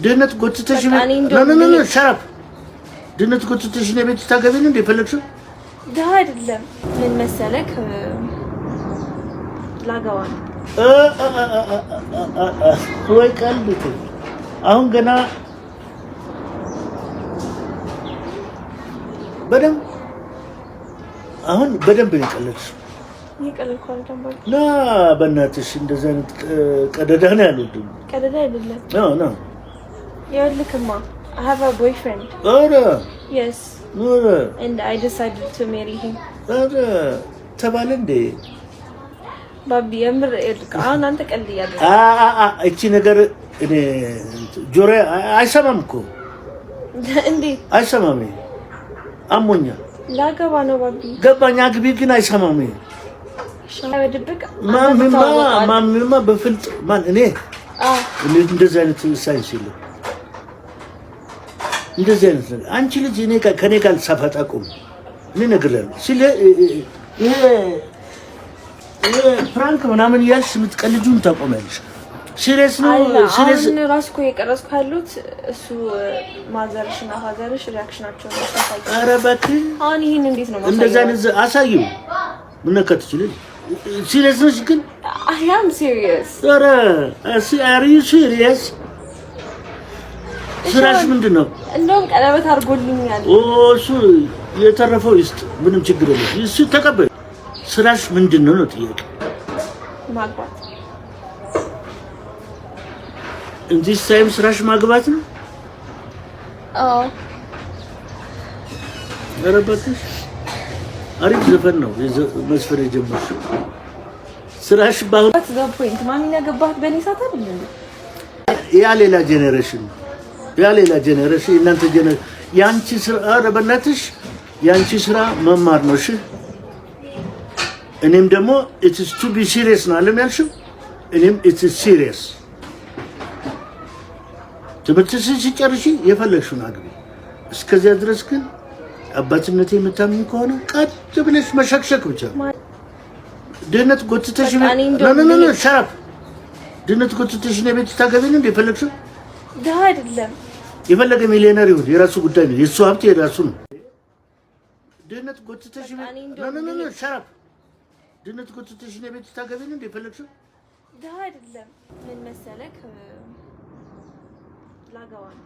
ድህነት ጎትተሽ ነው ሸራፍ ድህነት ጎትተሽ ነው ቤት ታገቢን እንደ ፈለግሽው ዳ አይደለም ምን መሰለክ ላጋዋን ወይ ቀልብት አሁን ገና በደንብ ይቀለልሽ ይቀለልኳል ደምባ ላ በእናትሽ እንደዛ አይነት ቀደዳ ነው ያሉት ቀደዳ አይደለም ነው ይኸውልህማ I have a boyfriend. Yes. And I decided to marry him. ተባለ እንዴ ባቢ የምር አሁን አንተ ቀልድ ያደረግ እቺ ነገር እኔ ጆሮ አይሰማም እኮ እንዴ አይሰማም አሞኛ ላገባ ነው ባቢ ገባኛ ግቢ ግን አይሰማም ሻወድብቅ ማምማ በፍልጥ ማን እኔ እንደዚህ አይነት ሳይንስ የለም እንደዚህ አይነት ነገር አንቺ ልጅ እኔ ከኔ ጋር ሳፋጣቁም እኔ ነግሬያለሁ ሲለ ይሄ ፍራንክ ምናምን ያልሽ የምትቀልጂውን ታቆሚያለሽ ሲሪየስ ነው ሲሪየስ ነው ራስ እኮ የቀረጽኩ ያሉት እሱ ማዘርሽና ፋዘርሽ ሪአክሽናቸው ነው ታሳይ ኧረ እባክህ አሁን ይሄን እንዴት ነው እንደዛ አይነት አሳዩ ምን ከተችል ሲሪየስ ነሽ ግን I am serious ኧረ are you serious ስራሽ ምንድነው እንደውም ቀለበት አድርጎልኛል እሱ የተረፈው ይስጥ ምንም ችግር የለም እሱ ተቀበል ስራሽ ምንድነው ነው ጥያቄ ማግባት እንጂ ሳይም ስራሽ ማግባት ነው ረበትሽ አሪፍ ዘፈን ነው መስፈር የጀመርሽው ስራሽ ባሁን ፖይንት ማሚና ገባት በኔ ሰዓት አይደል ያ ሌላ ጄነሬሽን እናንተ ጄነሬሽን ያንቺ ስራ ረበናትሽ ያንቺ ስራ መማር ነው እሺ እኔም ደግሞ it is to be serious ነው አለም ያልሽው እኔም it is serious ትምህርትሽን ሲጨርሺ የፈለግሽውን አግቢ እስከዚያ ድረስ ግን አባትነቴ የምታምኝ ከሆነ ቀጥ ብለሽ መሸክሸክ ብቻ ድህነት ጎትተሽ ነው ሸራፍ ድህነት ጎትተሽ ነው ቤት ታገቢን እንደ ፈለግሽው ዳ አይደለም የፈለገ ሚሊዮነር ይሁን የራሱ ጉዳይ ነው የሱ ሀብት የራሱ ነው ድህነት ጎትተሽ ነው ሸራፍ ድህነት ጎትተሽ ነው ቤት ታገቢን እንደ ፈለግሽው ዳ አይደለም ምን መሰለክ ላጋዋን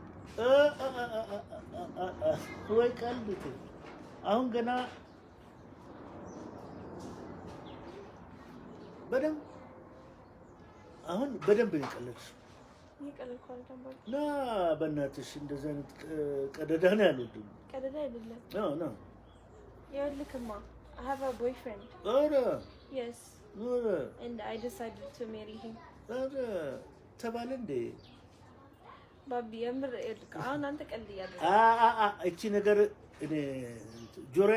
ወይ ቀልብት አሁን ገና በደንብ ይቀለልሽ ይቀለልኳል ደምባ ላ በእናትሽ እንደዛ አይነት ቀደዳ ነው ያሉት ቀደዳ አይደለም ነው ይኸውልህማ I have a boyfriend. Yes. And I decided to marry him. ተባለ እንዴ ባቢ የምር አሁን አንተ ቀልድ ያደረግ እቺ ነገር እኔ ጆሮ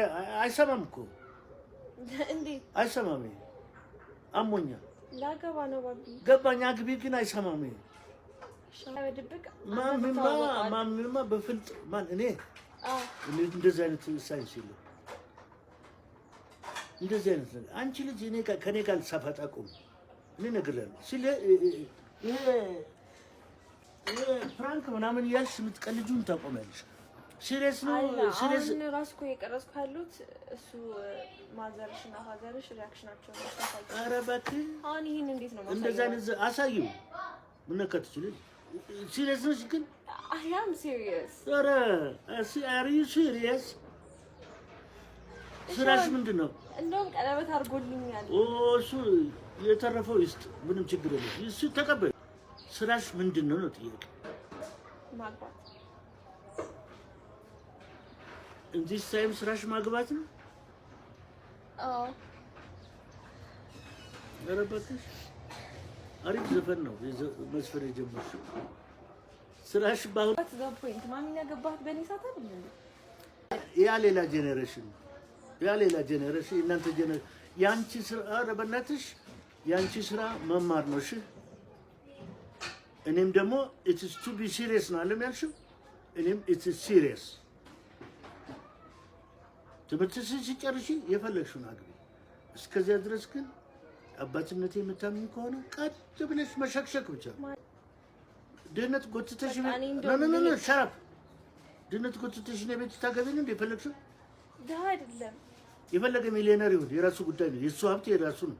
አይሰማም እኮ እንዴ አይሰማም አሞኛ ላገባ ነው ባቢ ገባኛ ግቢ ግን አይሰማም ሻወድብቅ ማምማ በፍልጥ ማን እኔ እንደዚህ አይነት ሳይንስ የለም እንደዚህ አይነት ነገር አንቺ ልጅ እኔ ከኔ ጋር ሳፋጣቁም እኔ ነግሬያለሁ ሲለ ይሄ ፍራንክ ምናምን ያልሽ የምትቀልጂውን ታቆሚያለሽ ሲሪየስ ነው ሲሪየስ ነው ራስ እኮ የቀረጽኩ ያሉት እሱ ማዘርሽና ፋዘርሽ ሪአክሽናቸው ነው ታሳይ ኧረ እባክህ አሁን ይሄን እንዴት ነው እንደዛ አይነት አሳዩ ምን ከተችል ሲሪየስ ነሽ ግን I am serious ኧረ are you serious ስራሽ ምንድነው እንደውም ቀለበት አድርጎልኛል እሱ የተረፈው ይስጥ ምንም ችግር የለም እሱ ተቀበል ስራሽ ምንድነው ነው ጥያቄ ማግባት እንጂ ሳይም ስራሽ ማግባት ነው ረበትሽ አሪፍ ዘፈን ነው መስፈር የጀመርሽው ስራሽ ባሁን ፖይንት ማሚና ገባት በኔ ሰዓት አይደል ያ ሌላ ጄነሬሽን እናንተ ጄነሬሽን ያንቺ ስራ ረበናትሽ ያንቺ ስራ መማር ነው እሺ እኔም ደግሞ it is to be serious ነው አለም ያልሽው እኔም it is serious ትምህርትሽን ሲጨርሺ የፈለግሽውን አግቢ እስከዚያ ድረስ ግን አባትነቴ የምታምኝ ከሆነ ቀጥ ብለሽ መሸክሸክ ብቻ ድህነት ጎትተሽ ነው ሸራፍ ድህነት ጎትተሽ ነው ቤት ታገቢ ነው የፈለግሽው? ድሀ አይደለም። የፈለገ ሚሊዮነር ይሁን የራሱ ጉዳይ ነው። የሱ ሀብት የራሱ ነው።